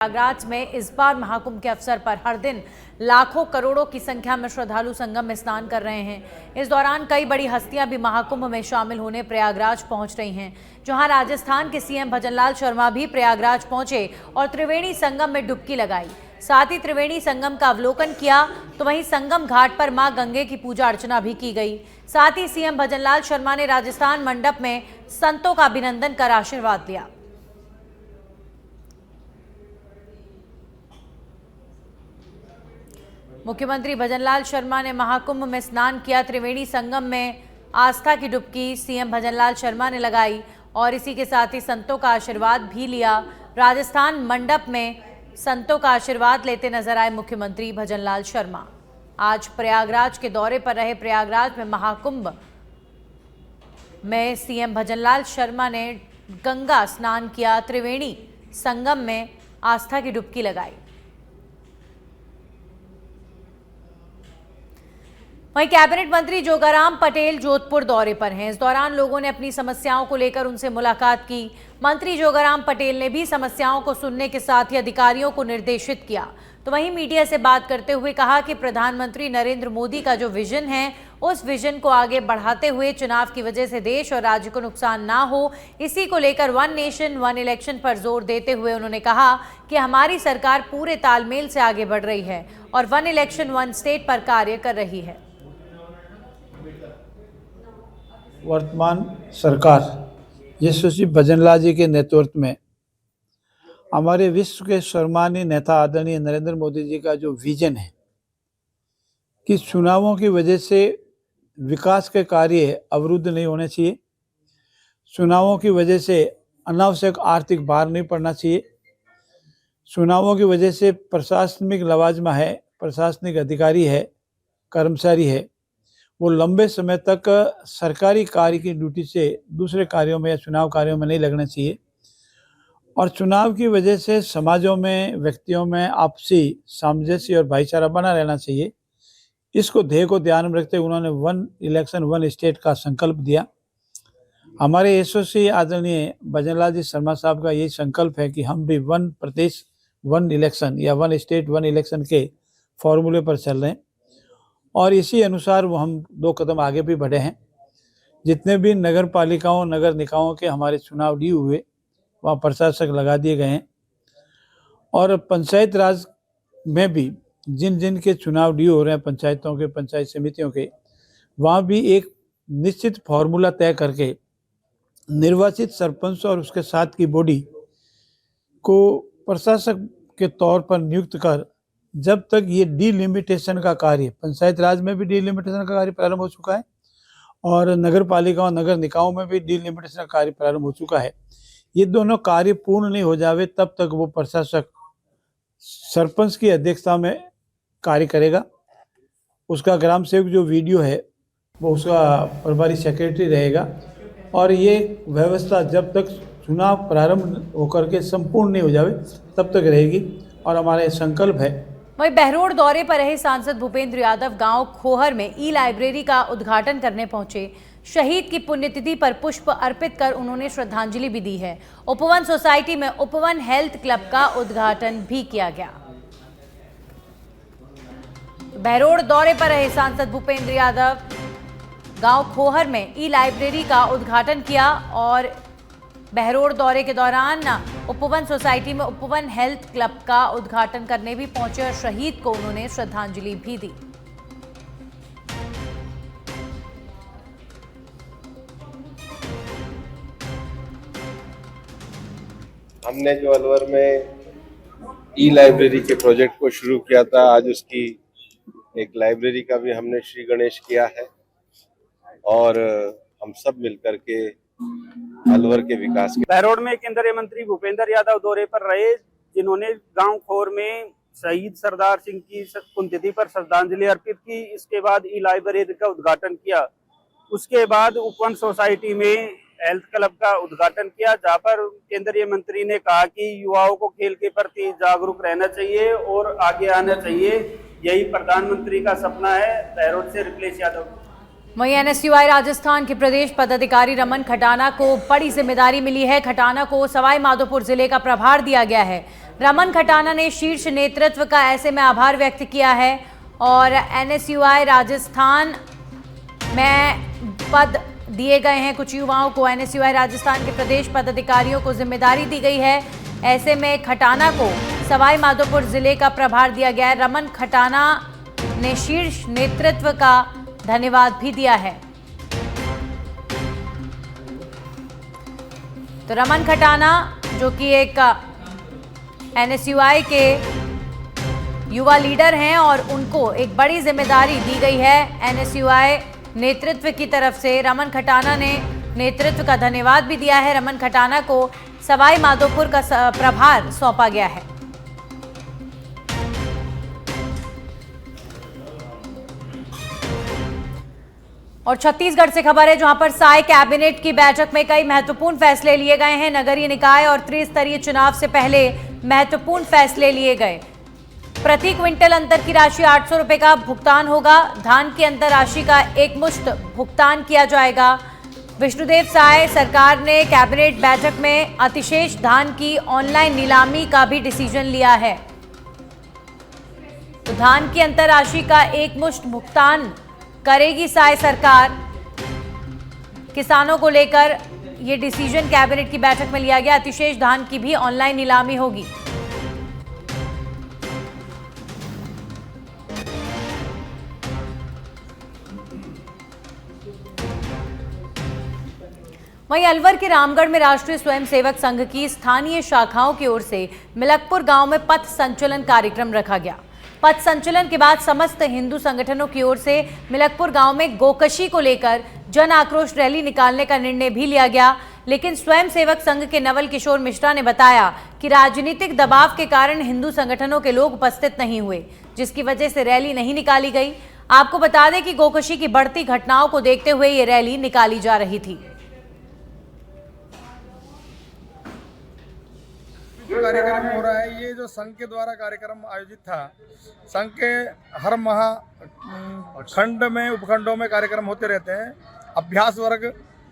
प्रयागराज में इस बार महाकुंभ के अवसर पर हर दिन लाखों करोड़ों की संख्या में श्रद्धालु संगम में स्नान कर रहे हैं। इस दौरान कई बड़ी हस्तियां भी महाकुंभ में शामिल होने प्रयागराज पहुंच रही हैं, जहां राजस्थान के सीएम भजनलाल शर्मा भी प्रयागराज पहुंचे और त्रिवेणी संगम में डुबकी लगाई। साथ ही त्रिवेणी संगम का अवलोकन किया, तो वहीं संगम घाट पर मां गंगे की पूजा अर्चना भी की गई। साथ ही सीएम भजनलाल शर्मा ने राजस्थान मंडप में संतों का अभिनंदन कर आशीर्वाद दिया। मुख्यमंत्री भजनलाल शर्मा ने महाकुंभ में स्नान किया। त्रिवेणी संगम में आस्था की डुबकी सीएम भजनलाल शर्मा ने लगाई और इसी के साथ ही संतों का आशीर्वाद भी लिया। राजस्थान मंडप में संतों का आशीर्वाद लेते नजर आए मुख्यमंत्री भजनलाल शर्मा। आज प्रयागराज के दौरे पर रहे। प्रयागराज में महाकुंभ में सीएम भजनलाल शर्मा ने गंगा स्नान किया, त्रिवेणी संगम में आस्था की डुबकी लगाई। वहीं कैबिनेट मंत्री जोगाराम पटेल जोधपुर दौरे पर हैं। इस दौरान लोगों ने अपनी समस्याओं को लेकर उनसे मुलाकात की। मंत्री जोगाराम पटेल ने भी समस्याओं को सुनने के साथ ही अधिकारियों को निर्देशित किया। तो वहीं मीडिया से बात करते हुए कहा कि प्रधानमंत्री नरेंद्र मोदी का जो विजन है, उस विजन को आगे बढ़ाते हुए चुनाव की वजह से देश और राज्य को नुकसान ना हो, इसी को लेकर वन नेशन वन इलेक्शन पर जोर देते हुए उन्होंने कहा कि हमारी सरकार पूरे तालमेल से आगे बढ़ रही है और वन इलेक्शन वन स्टेट पर कार्य कर रही है। वर्तमान सरकार यशस्वी भजनलाल जी के नेतृत्व में हमारे विश्व के सम्मानीय नेता आदरणीय नरेंद्र मोदी जी का जो विजन है कि चुनावों की वजह से विकास के कार्य अवरुद्ध नहीं होने चाहिए, चुनावों की वजह से अनावश्यक आर्थिक भार नहीं पड़ना चाहिए, चुनावों की वजह से प्रशासनिक लवाजमा है, प्रशासनिक अधिकारी है, कर्मचारी है, वो लंबे समय तक सरकारी कार्य की ड्यूटी से दूसरे कार्यों में या चुनाव कार्यों में नहीं लगना चाहिए और चुनाव की वजह से समाजों में, व्यक्तियों में आपसी सामंजस्य और भाईचारा बना रहना चाहिए। इसको ध्येय को ध्यान में रखते हुए उन्होंने वन इलेक्शन वन स्टेट का संकल्प दिया। हमारे यशस्वी आदरणीय भजनलाल जी शर्मा साहब का यही संकल्प है कि हम भी वन प्रदेश वन इलेक्शन या वन स्टेट वन इलेक्शन के फॉर्मूले पर चल रहे हैं और इसी अनुसार वो हम 2 कदम आगे भी बढ़े हैं। जितने भी नगर पालिकाओं, नगर निकायों के हमारे चुनाव ड्यू हुए, वहाँ प्रशासक लगा दिए गए हैं और पंचायत राज में भी जिन जिन के चुनाव ड्यू हो रहे हैं, पंचायतों के, पंचायत समितियों के, वहाँ भी एक निश्चित फॉर्मूला तय करके निर्वाचित सरपंच और उसके साथ की बॉडी को प्रशासक के तौर पर नियुक्त कर जब तक ये डिलिमिटेशन का कार्य, पंचायत राज में भी डिलिमिटेशन का कार्य प्रारंभ हो चुका है और नगर पालिकाओं, नगर निकायों में भी डिलिमिटेशन का कार्य प्रारंभ हो चुका है, ये दोनों कार्य पूर्ण नहीं हो जावे तब तक वो प्रशासक सरपंच की अध्यक्षता में कार्य करेगा। उसका ग्राम सेवक जो वीडियो है वो उसका प्रभारी सेक्रेटरी रहेगा और ये व्यवस्था जब तक चुनाव प्रारंभ होकर के संपूर्ण नहीं हो जावे तब तक रहेगी और हमारा संकल्प है। वहीं बहरोड दौरे पर रहे सांसद भूपेंद्र यादव गांव खोहर में ई लाइब्रेरी का उद्घाटन करने पहुंचे। शहीद की पुण्यतिथि पर पुष्प अर्पित कर उन्होंने श्रद्धांजलि भी दी है। उपवन सोसाइटी में उपवन हेल्थ क्लब का उद्घाटन भी किया गया। बहरोड दौरे पर रहे सांसद भूपेंद्र यादव गांव खोहर में ई लाइब्रेरी का उद्घाटन किया और बहरोड दौरे के दौरान उपवन सोसाइटी में उपवन हेल्थ क्लब का उद्घाटन करने भी पहुंचे और शहीद को उन्होंने श्रद्धांजलि भी दी। हमने जो अलवर में ई लाइब्रेरी के प्रोजेक्ट को शुरू किया था, आज उसकी एक लाइब्रेरी का भी हमने श्री गणेश किया है और हम सब मिलकर के अलवर के विकास के। बहरोड में केंद्रीय मंत्री भूपेंद्र यादव दौरे पर रहे, जिन्होंने गांव खोर में शहीद सरदार सिंह की पुण्यतिथि पर श्रद्धांजलि अर्पित की। इसके बाद ई लाइब्रेरी का उद्घाटन किया। उसके बाद उपवन सोसाइटी में हेल्थ क्लब का उद्घाटन किया, जहां पर केंद्रीय मंत्री ने कहा कि युवाओं को खेल के प्रति जागरूक रहना चाहिए और आगे आना चाहिए। यही प्रधानमंत्री का सपना है। बहरोड से रिप्लेस यादव। वहीं एनएसयूआई राजस्थान के प्रदेश पदाधिकारी रमन खटाना को बड़ी जिम्मेदारी मिली है। खटाना को सवाई माधोपुर जिले का प्रभार दिया गया है। रमन खटाना ने शीर्ष नेतृत्व का ऐसे में आभार व्यक्त किया है और NSUI राजस्थान में पद दिए गए हैं। कुछ युवाओं को NSUI राजस्थान के प्रदेश पदाधिकारियों को जिम्मेदारी दी गई है। ऐसे में खटाना को सवाई माधोपुर जिले का प्रभार दिया गया है। रमन खटाना ने शीर्ष नेतृत्व का धन्यवाद भी दिया है। तो रमन खटाना जो कि एक NSUI के युवा लीडर हैं और उनको एक बड़ी जिम्मेदारी दी गई है NSUI नेतृत्व की तरफ से। रमन खटाना ने नेतृत्व का धन्यवाद भी दिया है। रमन खटाना को सवाई माधोपुर का प्रभार सौंपा गया है। और छत्तीसगढ़ से खबर है जहां पर साय कैबिनेट की बैठक में कई महत्वपूर्ण फैसले लिए गए हैं। नगरीय निकाय और त्रिस्तरीय चुनाव से पहले महत्वपूर्ण फैसले लिए गए। प्रति क्विंटल अंतर की राशि 800 रुपए का भुगतान होगा। धान की अंतर राशि का एकमुश्त भुगतान किया जाएगा। विष्णुदेव साय सरकार ने कैबिनेट बैठक में अतिशेष धान की ऑनलाइन नीलामी का भी डिसीजन लिया है। तो धान की अंतर राशि का एकमुश्त भुगतान करेगी साय सरकार। किसानों को लेकर यह डिसीजन कैबिनेट की बैठक में लिया गया। अतिशेष धान की भी ऑनलाइन नीलामी होगी। वहीं अलवर के रामगढ़ में राष्ट्रीय स्वयंसेवक संघ की स्थानीय शाखाओं की ओर से मिलकपुर गांव में पथ संचलन कार्यक्रम रखा गया। पथ संचलन के बाद समस्त हिंदू संगठनों की ओर से मिलकपुर गांव में गोकशी को लेकर जन आक्रोश रैली निकालने का निर्णय भी लिया गया। लेकिन स्वयंसेवक संघ के नवल किशोर मिश्रा ने बताया कि राजनीतिक दबाव के कारण हिंदू संगठनों के लोग उपस्थित नहीं हुए, जिसकी वजह से रैली नहीं निकाली गई। आपको बता दें कि गोकशी की बढ़ती घटनाओं को देखते हुए ये रैली निकाली जा रही थी। कार्यक्रम हो रहा है, ये जो संघ के द्वारा कार्यक्रम आयोजित था, संघ के हर माह खंड में उपखंडों में कार्यक्रम होते रहते हैं। अभ्यास वर्ग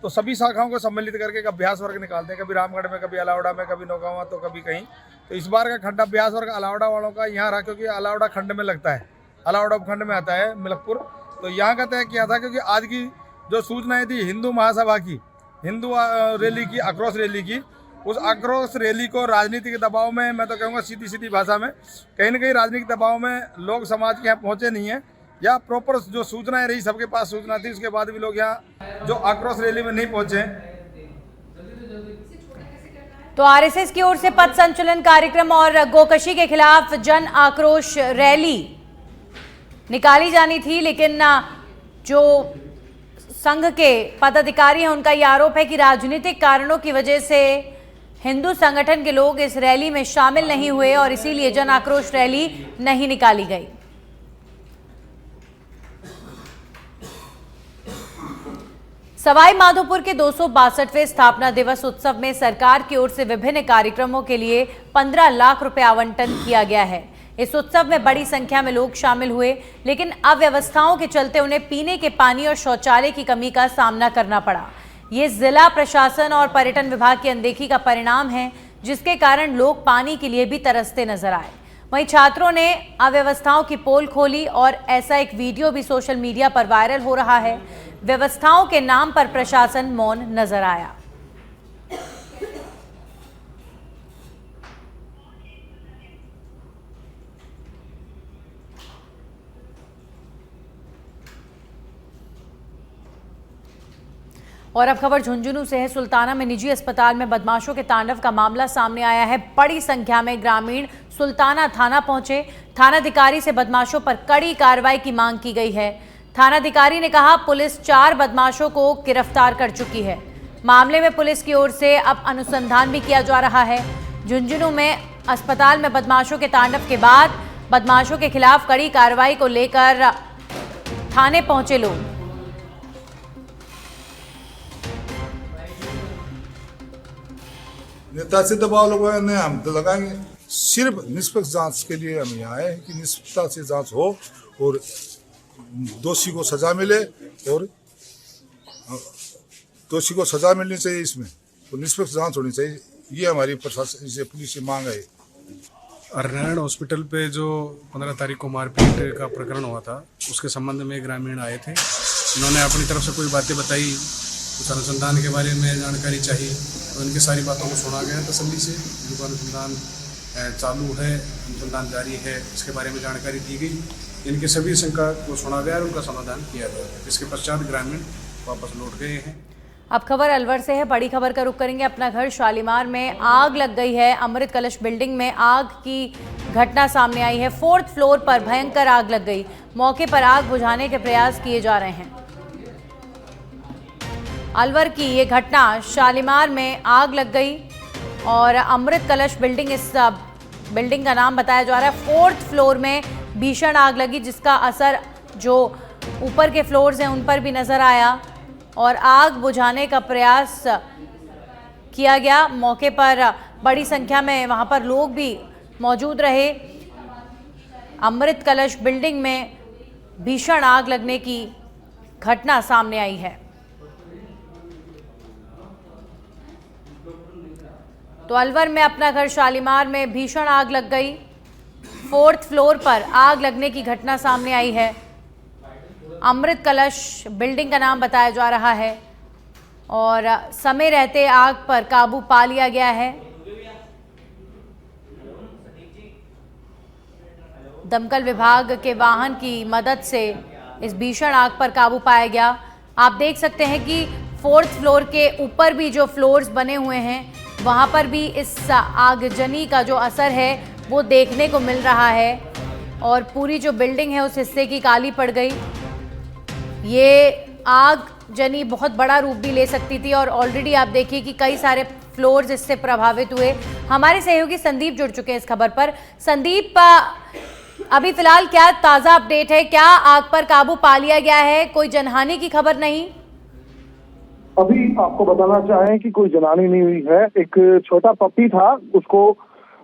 तो सभी शाखाओं को सम्मिलित करके एक अभ्यास वर्ग निकालते हैं, कभी रामगढ़ में, कभी अलावड़ा में, कभी नौगांवा, तो कभी कहीं। तो इस बार का खंड अभ्यास वर्ग अलावड़ा वालों का यहाँ रहा, क्योंकि अलावड़ा खंड में लगता है, अलावड़ा उपखंड में आता है मिलकपुर। तो यहाँ का तय किया था, क्योंकि आज की जो सूचनाएं थी हिंदू महासभा की, हिंदू रैली की, आक्रोश रैली की, उस आक्रोश रैली को राजनीतिक दबाव में, मैं तो कहूँगा सीधी सीधी भाषा में, कहीं ना कहीं राजनीतिक दबाव में लोग समाज के यहाँ पहुँचे नहीं है, या प्रॉपर जो सूचनाएं रही, सबके पास सूचना थी, उसके बाद भी लोग यहाँ जो आक्रोश रैली में नहीं पहुँचे। तो आरएसएस की ओर से पथ संचलन कार्यक्रम और गोकशी के खिलाफ जन आक्रोश रैली निकाली जानी थी, लेकिन जो संघ के पदाधिकारी हैं उनका यह आरोप है कि राजनीतिक कारणों की वजह से हिंदू संगठन के लोग इस रैली में शामिल नहीं हुए और इसीलिए जन आक्रोश रैली नहीं निकाली गई। सवाई माधोपुर के 262वें स्थापना दिवस उत्सव में सरकार की ओर से विभिन्न कार्यक्रमों के लिए 15 लाख रुपए आवंटन किया गया है। इस उत्सव में बड़ी संख्या में लोग शामिल हुए, लेकिन अव्यवस्थाओं के चलते उन्हें पीने के पानी और शौचालय की कमी का सामना करना पड़ा। ये जिला प्रशासन और पर्यटन विभाग की अनदेखी का परिणाम है, जिसके कारण लोग पानी के लिए भी तरसते नजर आए। वहीं छात्रों ने अव्यवस्थाओं की पोल खोली और ऐसा एक वीडियो भी सोशल मीडिया पर वायरल हो रहा है। व्यवस्थाओं के नाम पर प्रशासन मौन नजर आया। और अब खबर झुंझुनू से है। सुल्ताना में निजी अस्पताल में बदमाशों के तांडव का मामला सामने आया है। बड़ी संख्या में ग्रामीण सुल्ताना थाना पहुंचे। थानाधिकारी से बदमाशों पर कड़ी कार्रवाई की मांग की गई है। थानाधिकारी ने कहा पुलिस 4 बदमाशों को गिरफ्तार कर चुकी है। मामले में पुलिस की ओर से अब अनुसंधान भी किया जा रहा है। झुंझुनू में अस्पताल में बदमाशों के तांडव के बाद बदमाशों के खिलाफ कड़ी कार्रवाई को लेकर थाने पहुंचे लोग। नेता से दबाव लगाने हम तो लगाएंगे, सिर्फ निष्पक्ष जांच के लिए हम यहाँ आए कि निष्पक्षता से जांच हो और दोषी को सजा मिले, और दोषी को सजा मिलनी चाहिए। इसमें तो निष्पक्ष जांच होनी चाहिए, ये हमारी प्रशासन से पुलिस से मांग है। नारायण हॉस्पिटल पे जो 15 तारीख को मारपीट का प्रकरण हुआ था, उसके संबंध में ग्रामीण आए थे। इन्होंने अपनी तरफ से कोई बातें बताई, कुछ अनुसंधान के बारे में जानकारी चाहिए, तो इनकी सारी बातों को सुना गया तसल्ली से। इनको अनुसंधान चालू है, अनुसंधान जारी है, इसके बारे में जानकारी दी गई। इनकी सभी शंका को सुना गया और उनका समाधान किया गया। इसके पश्चात ग्रामीण वापस लौट गए हैं। अब खबर अलवर से है। बड़ी खबर का रुख करेंगे। अपना घर शालीमार में आग लग गई है। अमृत कलश बिल्डिंग में आग की घटना सामने आई है। 4th फ्लोर पर भयंकर आग लग गई। मौके पर आग बुझाने के प्रयास किए जा रहे हैं। अलवर की ये घटना, शालीमार में आग लग गई और अमृत कलश बिल्डिंग, इस बिल्डिंग का नाम बताया जा रहा है। 4th फ्लोर में भीषण आग लगी, जिसका असर जो ऊपर के फ्लोर्स हैं उन पर भी नजर आया और आग बुझाने का प्रयास किया गया। मौके पर बड़ी संख्या में वहां पर लोग भी मौजूद रहे। अमृत कलश बिल्डिंग में भीषण आग लगने की घटना सामने आई है। तो अलवर में अपना घर शालीमार में भीषण आग लग गई। 4th फ्लोर पर आग लगने की घटना सामने आई है। अमृत कलश बिल्डिंग का नाम बताया जा रहा है और समय रहते आग पर काबू पा लिया गया है। दमकल विभाग के वाहन की मदद से इस भीषण आग पर काबू पाया गया। आप देख सकते हैं कि 4th फ्लोर के ऊपर भी जो फ्लोर्स बने हुए हैं वहां पर भी इस आगजनी का जो असर है वो देखने को मिल रहा है और पूरी जो बिल्डिंग है उस हिस्से की काली पड़ गई। ये आगजनी बहुत बड़ा रूप भी ले सकती थी और ऑलरेडी आप देखिए कि कई सारे फ्लोर्स इससे प्रभावित हुए। हमारे सहयोगी संदीप जुड़ चुके हैं इस खबर पर। संदीप, अभी फिलहाल क्या ताज़ा अपडेट है? क्या आग पर काबू पा लिया गया है? कोई जनहानि की खबर नहीं? अभी आपको बताना चाहें कि कोई जनहानि नहीं हुई है। एक छोटा पप्पी था, उसको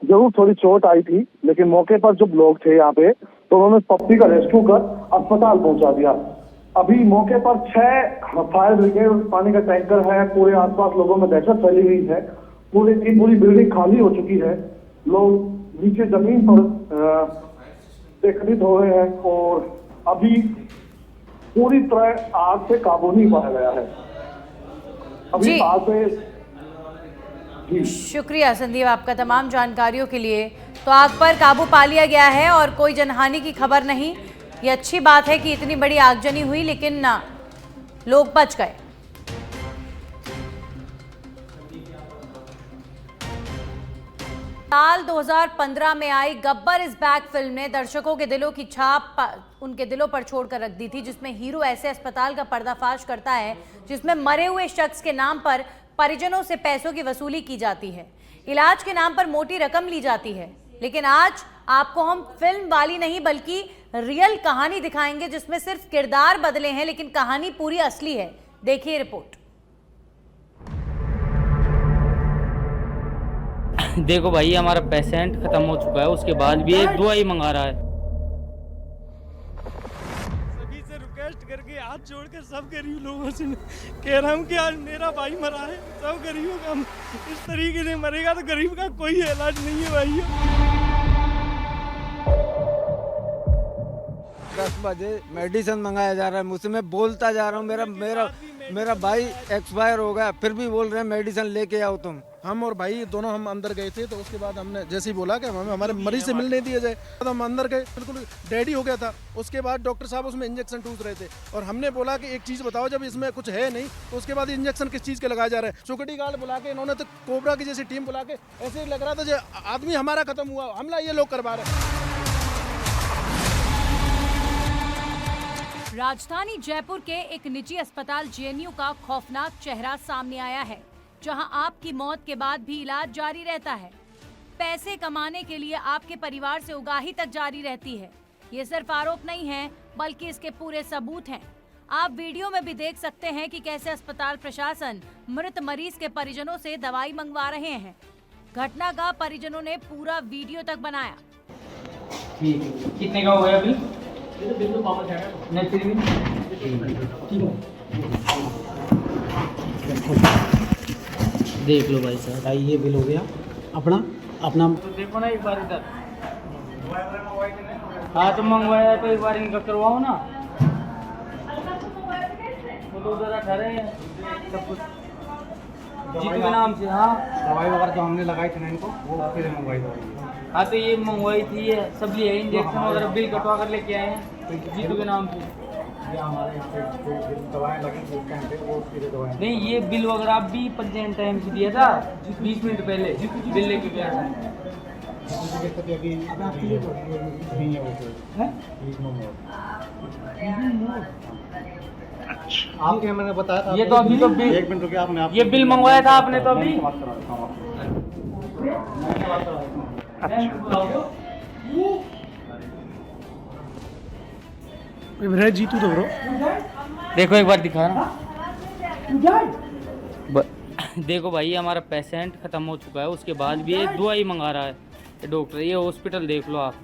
जरूर थोड़ी चोट आई थी, लेकिन मौके पर जो लोग थे यहाँ पे तो उन्होंने पप्पी का रेस्क्यू कर अस्पताल पहुंचा दिया। अभी मौके पर 6 फायर ब्रिगेड पानी का टैंकर है। पूरे आसपास लोगों में दहशत फैली हुई है। पूरी बिल्डिंग खाली हो चुकी है। लोग नीचे जमीन पर एकत्रित हो रहे हैं और अभी पूरी तरह आग से काबू नहीं पाया गया है। अभी आग पे शुक्रिया संदीप आपका तमाम जानकारियों के लिए। तो आग पर काबू पा लिया गया है और कोई जनहानि की खबर नहीं। ये अच्छी बात है कि इतनी बड़ी आगजनी हुई लेकिन लोग बच गए। साल 2015 में आई गब्बर इज बैक फिल्म ने दर्शकों के दिलों की छाप उनके दिलों पर छोड़कर रख दी थी, जिसमें हीरो ऐसे अस्पताल का पर्दाफाश करता है जिसमें मरे हुए शख्स के नाम पर परिजनों से पैसों की वसूली की जाती है। इलाज के नाम पर मोटी रकम ली जाती है। लेकिन आज आपको हम फिल्म वाली नहीं बल्कि रियल कहानी दिखाएंगे, जिसमें सिर्फ किरदार बदले हैं लेकिन कहानी पूरी असली है। देखिए रिपोर्ट। देखो भाई, हमारा पेशेंट खत्म हो चुका है, उसके बाद भी एक दुआ ही मंगा रहा है। सभी से रिक्वेस्ट करके हाथ जोड़ के सब गरीब लोगों से कह रहा हूँ कि आज मेरा भाई मरा है। सब गरीबों का इस तरीके से मरेगा तो गरीब का कोई इलाज नहीं है भाई। 10 बजे मेडिसिन मंगाया जा रहा है, मुझसे मैं बोलता जा रहा हूँ मेरा भाई एक्सपायर हो गया, फिर भी बोल रहे हैं मेडिसिन लेके आओ तुम। हम और भाई दोनों हम अंदर गए थे, तो उसके बाद हमने जैसे ही बोला कि हमें हमारे मरीज से मिलने दिया जाए, तो हम अंदर गए, बिल्कुल डेड ही हो गया था। उसके बाद डॉक्टर साहब उसमें इंजेक्शन टूट रहे थे और हमने बोला कि एक चीज़ बताओ, जब इसमें कुछ है नहीं तो उसके बाद इंजेक्शन किस चीज़ के लगाया जा रहा है। सिक्योरिटी गार्ड बुला के इन्होंने तो कोबरा की जैसी टीम बुला के ऐसे लग रहा था जो आदमी हमारा खत्म हुआ, हमला ये लोग करवा रहे हैं। राजधानी जयपुर के एक निजी अस्पताल जेएनयू का खौफनाक चेहरा सामने आया है, जहां आपकी मौत के बाद भी इलाज जारी रहता है। पैसे कमाने के लिए आपके परिवार से उगाही तक जारी रहती है। ये सिर्फ आरोप नहीं है बल्कि इसके पूरे सबूत हैं। आप वीडियो में भी देख सकते हैं कि कैसे अस्पताल प्रशासन मृत मरीज के परिजनों से दवाई मंगवा रहे हैं। घटना का परिजनों ने पूरा वीडियो तक बनाया। कितने का हो गया अभी? देख लो भाई साहब, भाई ये बिल हो गया अपना। तो देखो ना एक बार इधर, हाँ तो मंगवाया तो एक बार इनका करवाओ ना, वो तो उधर ठहरे हैं सब कुछ जीतू के नाम से। हाँ दवाई वगैरह जो हमने लगाई थी ना इनको, वो फिर मंगवाई दवाई। हाँ तो ये मंगवाई थी, ये सब लिए इंजेक्शन वगैरह बिल कटवा कर लेके आए हैं जीतू के नाम से। ये हमारे यहाँ पे जो दवाएं लगी थी उस टाइम पे वो फिर दवाएं नहीं, ये बिल वगैरह भी पंचायत टाइम से दिया था 20 मिनट पहले, बिल लेके गया था। अभी नहीं है वो आपके मैंने बताया था। ये तो अभी तो बिल, एक मिनट रुकिए, आपने ये बिल मंगवाया था आपने तो अभी। जीतू तो ब्रो देखो एक बार दिखा ना, देखो भाई हमारा पेशेंट खत्म हो चुका है, उसके बाद भी ये दवाई मंगा रहा है डॉक्टर। ये हॉस्पिटल देख लो आप।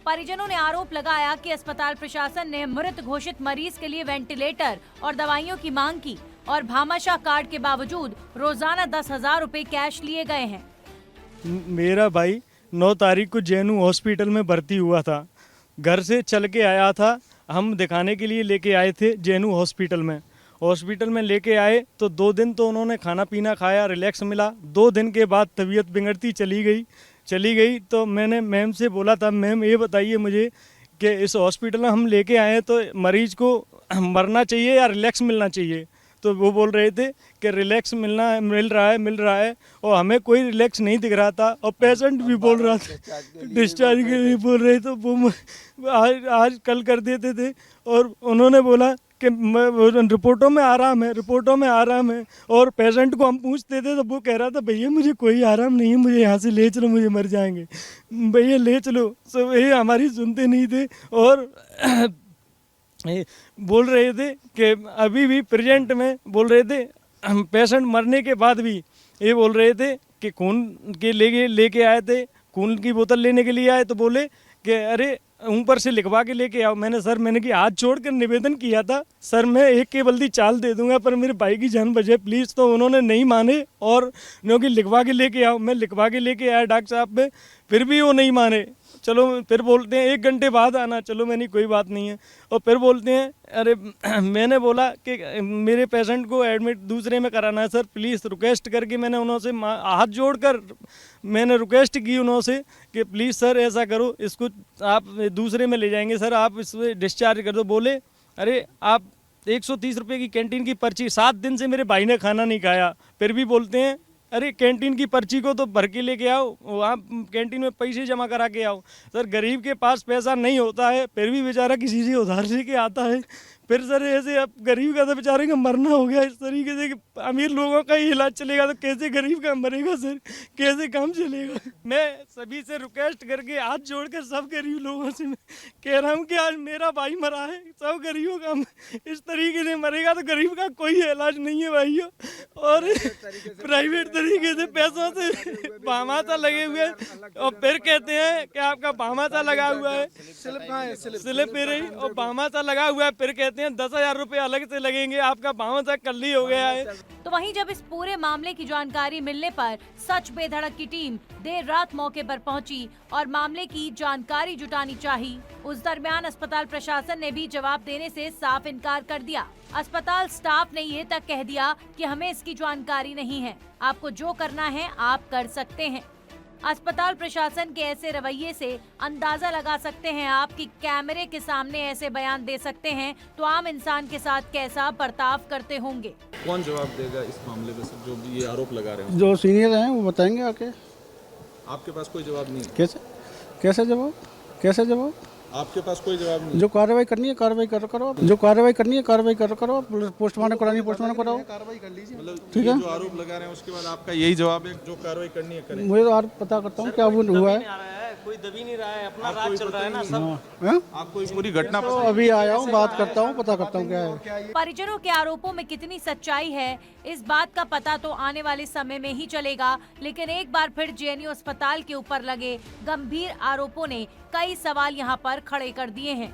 परिजनों ने आरोप लगाया कि अस्पताल प्रशासन ने मृत घोषित मरीज के लिए वेंटिलेटर और दवाइयों की मांग की और भामाशाह कार्ड के बावजूद रोजाना 10,000 रुपए कैश लिए गए हैं। मेरा भाई 9 तारीख को जेएनयू हॉस्पिटल में भर्ती हुआ था, घर से चल के आया था, हम दिखाने के लिए लेके आए थे जेएनयू हॉस्पिटल में लेके आए तो 2 दिन तो उन्होंने खाना पीना खाया, रिलैक्स मिला। 2 दिन के बाद तबीयत बिगड़ती चली गई तो मैंने मैम से बोला था, मैम ये बताइए मुझे कि इस हॉस्पिटल में हम लेके आए हैं तो मरीज को मरना चाहिए या रिलैक्स मिलना चाहिए। तो वो बोल रहे थे कि रिलैक्स मिल रहा है और हमें कोई रिलैक्स नहीं दिख रहा था और पेशेंट भी बोल रहा था डिस्चार्ज के लिए बोल रहे, तो वो आज कल कर देते थे। और उन्होंने बोला कि रिपोर्टों में आराम है और पेशेंट को हम पूछते थे तो वो कह रहा था भैया मुझे कोई आराम नहीं है, मुझे यहाँ से ले चलो, मुझे मर जाएंगे, भैया ले चलो। सब ये हमारी सुनते नहीं थे और बोल रहे थे कि अभी भी प्रेजेंट में बोल रहे थे, पेशेंट मरने के बाद भी ये बोल रहे थे कि खून के लेके आए थे, खून की बोतल लेने के लिए आए तो बोले कि अरे ऊपर से लिखवा के लेके आओ। मैंने कि हाथ छोड़कर निवेदन किया था, सर मैं एक के बल्दी चाल दे दूंगा पर मेरे भाई की जान बचे प्लीज़। तो उन्होंने नहीं माने और क्योंकि लिखवा के लेके आओ, मैं लिखवा के लेके आया डॉक्टर साहब में, फिर भी वो नहीं माने। चलो फिर बोलते हैं 1 घंटे बाद आना, चलो मैंने कोई बात नहीं है। और फिर बोलते हैं अरे मैंने बोला कि मेरे पेशेंट को एडमिट दूसरे में कराना है सर प्लीज़, रिक्वेस्ट करके मैंने उनसे हाथ जोड़कर मैंने रिक्वेस्ट की उनसे कि प्लीज़ सर ऐसा करो, इसको आप दूसरे में ले जाएंगे सर, आप इसमें डिस्चार्ज कर दो। बोले अरे आप 130 रुपये की कैंटीन की पर्ची, 7 दिन से मेरे भाई ने खाना नहीं खाया, फिर भी बोलते हैं अरे कैंटीन की पर्ची को तो भर के लेके आओ, वहाँ कैंटीन में पैसे जमा करा के आओ। सर गरीब के पास पैसा नहीं होता है फिर भी बेचारा किसी से उधार लेके आता है। फिर सर ऐसे अब गरीब का तो बेचारे का मरना हो गया इस तरीके से कि अमीर लोगों का ही इलाज चलेगा तो कैसे गरीब का मरेगा सर, कैसे काम चलेगा। मैं सभी से रिक्वेस्ट करके हाथ जोड़कर सब गरीब लोगों से मैं कह रहा हूँ कि आज मेरा भाई मरा है, सब गरीबों का इस तरीके से मरेगा तो गरीब का कोई इलाज नहीं है भाइयों। और प्राइवेट तरीके से पैसों से भामाशाह लगे हुए और फिर कहते हैं कि आपका भामाशाह लगा हुआ है, स्लिप पे रही और भामाशाह लगा हुआ है, फिर कहते हैं 10,000 रुपये अलग से लगेंगे, आपका भामाशाह कल ही हो गया है। तो वहीं जब इस पूरे मामले की जानकारी मिलने पर सच बेधड़क की टीम देर रात मौके पर पहुंची और मामले की जानकारी जुटानी चाहिए। उस दरमियान अस्पताल प्रशासन ने भी जवाब देने से साफ इनकार कर दिया। अस्पताल स्टाफ ने ये तक कह दिया कि हमें इसकी जानकारी नहीं है, आपको जो करना है आप कर सकते हैं। अस्पताल प्रशासन के ऐसे रवैये से अंदाजा लगा सकते हैं आप कि कैमरे के सामने ऐसे बयान दे सकते हैं तो आम इंसान के साथ कैसा बर्ताव करते होंगे। कौन जवाब देगा इस मामले में जो भी ये आरोप लगा रहे हैं? जो सीनियर हैं वो बताएंगे आके। आपके पास कोई जवाब नहीं? कैसे जवाब आपके पास कोई जवाब नहीं? जो कार्रवाई करनी है कार्रवाई करो, जो कार्रवाई करनी है कार्रवाई करो, पोस्टमार्टम करानी है पोस्टमार्टम कराओ, कार्रवाई कर लीजिए। मतलब ठीक है, जो आरोप लगा रहे हैं उसके बाद आपका यही जवाब है जो कार्रवाई करनी है करें। मुझे तो आज पता करता हूँ क्या वो हुआ है, कोई दबी नहीं रहा है, अपना राज चल रहा है ना सब। आपको पूरी घटना तो अभी आया हूँ, बात करता हूँ, पता करता हूँ क्या है। परिजनों के आरोपों में कितनी सच्चाई है इस बात का पता तो आने वाले समय में ही चलेगा, लेकिन एक बार फिर जेएनयू अस्पताल के ऊपर लगे गंभीर आरोपों ने कई सवाल यहाँ पर खड़े कर दिए हैं।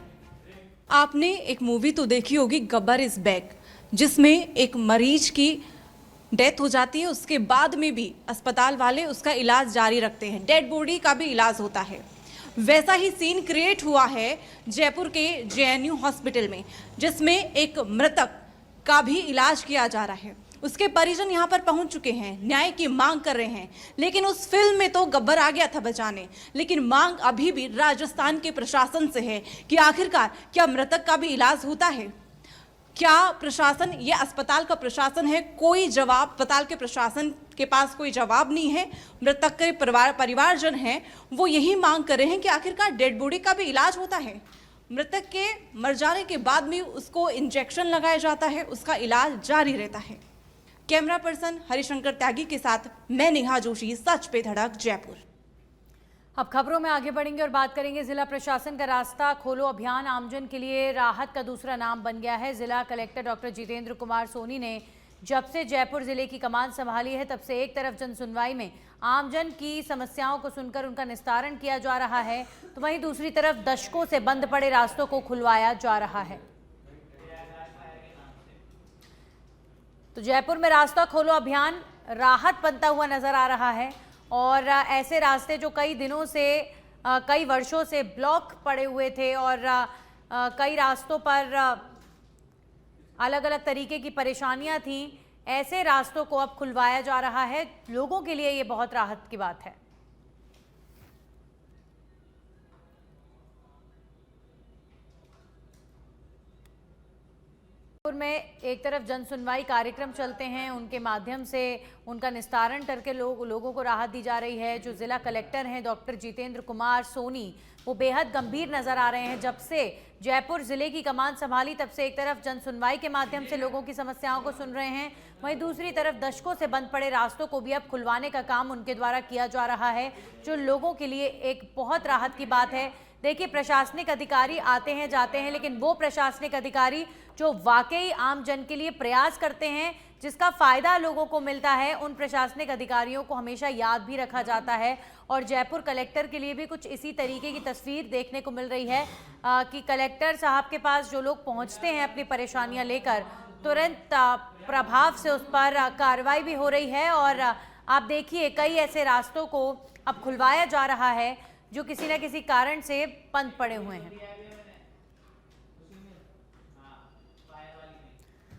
आपने एक मूवी तो देखी होगी गब्बर इज बैक, जिसमें एक मरीज की डेथ हो जाती है, उसके बाद में भी अस्पताल वाले उसका इलाज जारी रखते हैं, डेड बॉडी का भी इलाज होता है। वैसा ही सीन क्रिएट हुआ है जयपुर के जेएनयू हॉस्पिटल में, जिसमें एक मृतक का भी इलाज किया जा रहा है। उसके परिजन यहाँ पर पहुंच चुके हैं, न्याय की मांग कर रहे हैं। लेकिन उस फिल्म में तो गब्बर आ गया था बचाने, लेकिन मांग अभी भी राजस्थान के प्रशासन से है कि आखिरकार क्या मृतक का भी इलाज होता है। क्या प्रशासन, ये अस्पताल का प्रशासन है, कोई जवाब अस्पताल के प्रशासन के पास कोई जवाब नहीं है। मृतक के परिवारजन हैं, वो यही मांग कर रहे हैं कि आखिरकार डेड बॉडी का भी इलाज होता है। मृतक के मर जाने के बाद भी उसको इंजेक्शन लगाया जाता है, उसका इलाज जारी रहता है। कैमरा पर्सन हरिशंकर त्यागी के साथ मैं नेहा जोशी, सच पे धड़क, जयपुर। अब खबरों में आगे बढ़ेंगे और बात करेंगे जिला प्रशासन का रास्ता खोलो अभियान आमजन के लिए राहत का दूसरा नाम बन गया है। जिला कलेक्टर डॉक्टर जितेंद्र कुमार सोनी ने जब से जयपुर जिले की कमान संभाली है, तब से एक तरफ जन सुनवाई में आमजन की समस्याओं को सुनकर उनका निस्तारण किया जा रहा है, तो वहीं दूसरी तरफ दशकों से बंद पड़े रास्तों को खुलवाया जा रहा है। तो जयपुर में रास्ता खोलो अभियान राहत बनता हुआ नजर आ रहा है और ऐसे रास्ते जो कई दिनों से, कई वर्षों से ब्लॉक पड़े हुए थे और कई रास्तों पर अलग अलग तरीके की परेशानियां थी, ऐसे रास्तों को अब खुलवाया जा रहा है। लोगों के लिए ये बहुत राहत की बात है। में एक तरफ जन सुनवाई कार्यक्रम चलते हैं, उनके माध्यम से उनका निस्तारण करके लोगों को राहत दी जा रही है। जो जिला कलेक्टर हैं डॉक्टर जितेंद्र कुमार सोनी, वो बेहद गंभीर नजर आ रहे हैं। जब से जयपुर जिले की कमान संभाली, तब से एक तरफ जन सुनवाई के माध्यम से लोगों की समस्याओं को सुन रहे हैं, वहीं दूसरी तरफ दशकों से बंद पड़े रास्तों को भी अब खुलवाने का काम उनके द्वारा किया जा रहा है, जो लोगों के लिए एक बहुत राहत की बात है। देखिए, प्रशासनिक अधिकारी आते हैं जाते हैं, लेकिन वो प्रशासनिक अधिकारी जो वाकई आम जन के लिए प्रयास करते हैं, जिसका फायदा लोगों को मिलता है, उन प्रशासनिक अधिकारियों को हमेशा याद भी रखा जाता है। और जयपुर कलेक्टर के लिए भी कुछ इसी तरीके की तस्वीर देखने को मिल रही है कि कलेक्टर साहब के पास जो लोग पहुंचते हैं अपनी परेशानियां लेकर, तुरंत प्रभाव से उस पर कार्रवाई भी हो रही है। और आप देखिए, कई ऐसे रास्तों को अब खुलवाया जा रहा है जो किसी न किसी कारण से बंद पड़े हुए हैं।